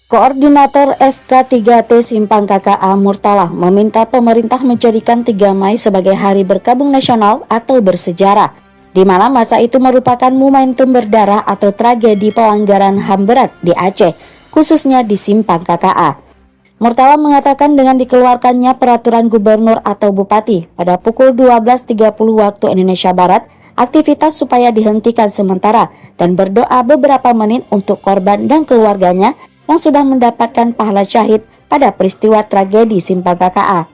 Koordinator FK3T Simpang KKA Murtala meminta pemerintah menjadikan 3 Mei sebagai Hari Berkabung Nasional atau bersejarah, di mana masa itu merupakan momentum berdarah atau tragedi pelanggaran HAM berat di Aceh, khususnya di Simpang KKA. Murtala mengatakan dengan dikeluarkannya peraturan gubernur atau bupati pada pukul 12.30 waktu Indonesia Barat, aktivitas supaya dihentikan sementara dan berdoa beberapa menit untuk korban dan keluarganya yang sudah mendapatkan pahala syahid pada peristiwa tragedi Simpang KKA.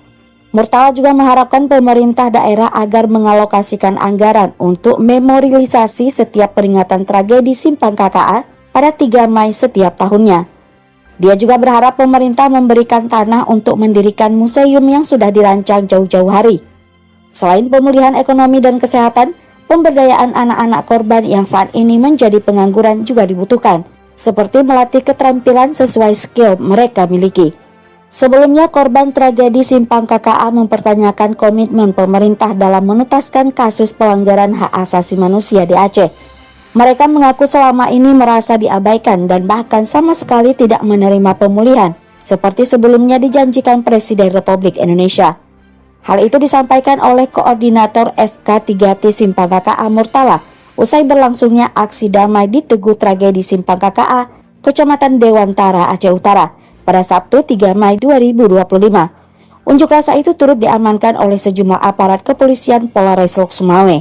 Murtala juga mengharapkan pemerintah daerah agar mengalokasikan anggaran untuk memorialisasi setiap peringatan tragedi Simpang KKA pada 3 Mei setiap tahunnya. Dia juga berharap pemerintah memberikan tanah untuk mendirikan museum yang sudah dirancang jauh-jauh hari. Selain pemulihan ekonomi dan kesehatan, pemberdayaan anak-anak korban yang saat ini menjadi pengangguran juga dibutuhkan, seperti melatih keterampilan sesuai skill mereka miliki. Sebelumnya, korban tragedi Simpang KKA mempertanyakan komitmen pemerintah dalam menuntaskan kasus pelanggaran hak asasi manusia di Aceh. Mereka mengaku selama ini merasa diabaikan dan bahkan sama sekali tidak menerima pemulihan, seperti sebelumnya dijanjikan Presiden Republik Indonesia. Hal itu disampaikan oleh Koordinator FK3T Simpang KKA Murtala usai berlangsungnya aksi damai di Tugu Tragedi Simpang KKA, Kecamatan Dewantara, Aceh Utara, pada Sabtu 3 Mei 2025. Unjuk rasa itu turut diamankan oleh sejumlah aparat kepolisian Polres Lok Sumawe.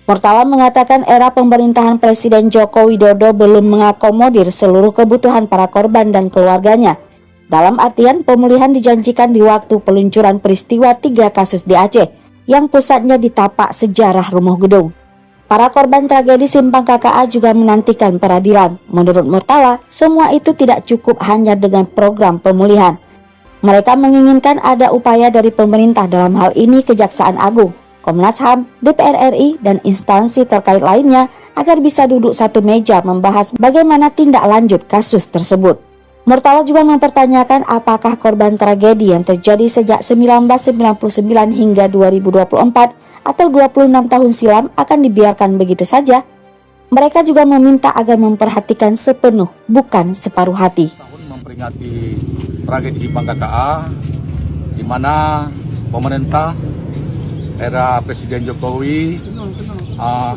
Murtala mengatakan era pemerintahan Presiden Joko Widodo belum mengakomodir seluruh kebutuhan para korban dan keluarganya. Dalam artian pemulihan dijanjikan di waktu peluncuran peristiwa 3 kasus di Aceh, yang pusatnya di tapak sejarah Rumah Gedung. Para korban tragedi Simpang KKA juga menantikan peradilan. Menurut Murtala, semua itu tidak cukup hanya dengan program pemulihan. Mereka menginginkan ada upaya dari pemerintah, dalam hal ini Kejaksaan Agung, Komnas HAM, DPR RI, dan instansi terkait lainnya agar bisa duduk satu meja membahas bagaimana tindak lanjut kasus tersebut. Murtala juga mempertanyakan apakah korban tragedi yang terjadi sejak 1999 hingga 2024 atau 26 tahun silam akan dibiarkan begitu saja. Mereka juga meminta agar memperhatikan sepenuh, bukan separuh hati. Tahun memperingati tragedi Simpang KKA, di mana pemerintah era Presiden Jokowi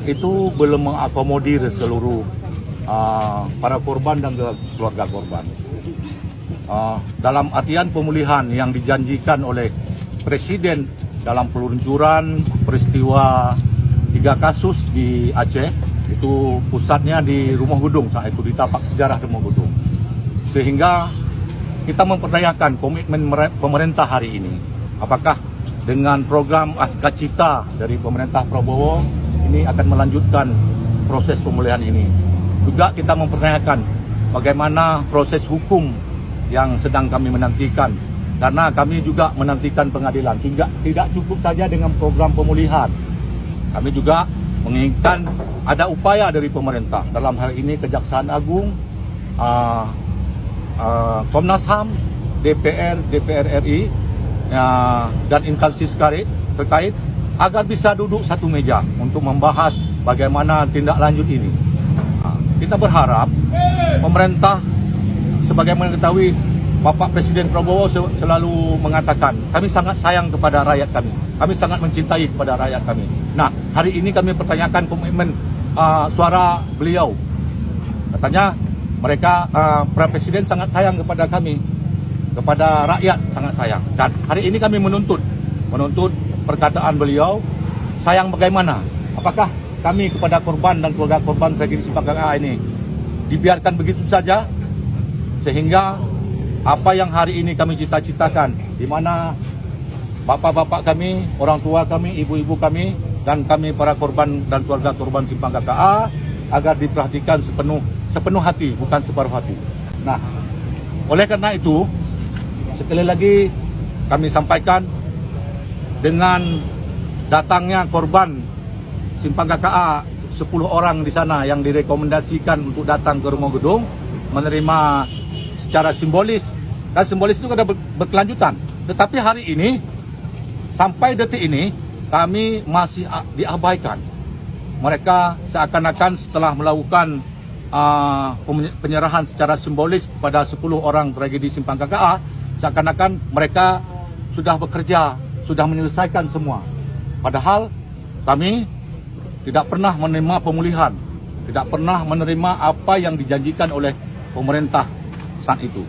itu belum mengakomodir seluruh para korban dan keluarga korban. Dalam artian pemulihan yang dijanjikan oleh Presiden dalam peluncuran peristiwa 3 kasus di Aceh, itu pusatnya di Rumah Gedung, saat itu di tapak sejarah Rumah Gedung. Sehingga kita mempertanyakan komitmen pemerintah hari ini. Apakah dengan program Askacita dari pemerintah Prabowo ini akan melanjutkan proses pemulihan ini? Juga kita mempertanyakan bagaimana proses hukum yang sedang kami menantikan, karena kami juga menantikan pengadilan. Tidak cukup saja dengan program pemulihan. Kami juga menginginkan ada upaya dari pemerintah. Dalam hal ini Kejaksaan Agung, Komnas HAM, DPR RI, dan instansi terkait agar bisa duduk satu meja untuk membahas bagaimana tindak lanjut ini. Kita berharap pemerintah, sebagaimana ketahui, Bapak Presiden Prabowo selalu mengatakan, kami sangat sayang kepada rakyat kami sangat mencintai kepada rakyat kami. Nah, hari ini kami pertanyakan komitmen suara beliau. Katanya mereka, Pak Presiden sangat sayang kepada kami, kepada rakyat sangat sayang. Dan hari ini kami menuntut perkataan beliau, sayang bagaimana? Apakah kami kepada korban dan keluarga korban tragedi Simpang KKA ini dibiarkan begitu saja, sehingga apa yang hari ini kami cita-citakan, di mana bapak-bapak kami, orang tua kami, ibu-ibu kami, dan kami para korban dan keluarga korban Simpang KKA agar diperhatikan sepenuh hati, bukan separuh hati. Nah, oleh karena itu, sekali lagi kami sampaikan, dengan datangnya korban Simpang KKA 10 orang di sana yang direkomendasikan untuk datang ke Rumah Gedung menerima secara simbolis, dan simbolis itu ada berkelanjutan. Tetapi hari ini, sampai detik ini, kami masih diabaikan. Mereka seakan-akan setelah melakukan penyerahan secara simbolis kepada 10 orang tragedi Simpang KKA, seakan-akan mereka sudah bekerja, sudah menyelesaikan semua. Padahal kami tidak pernah menerima pemulihan, tidak pernah menerima apa yang dijanjikan oleh pemerintah saat itu.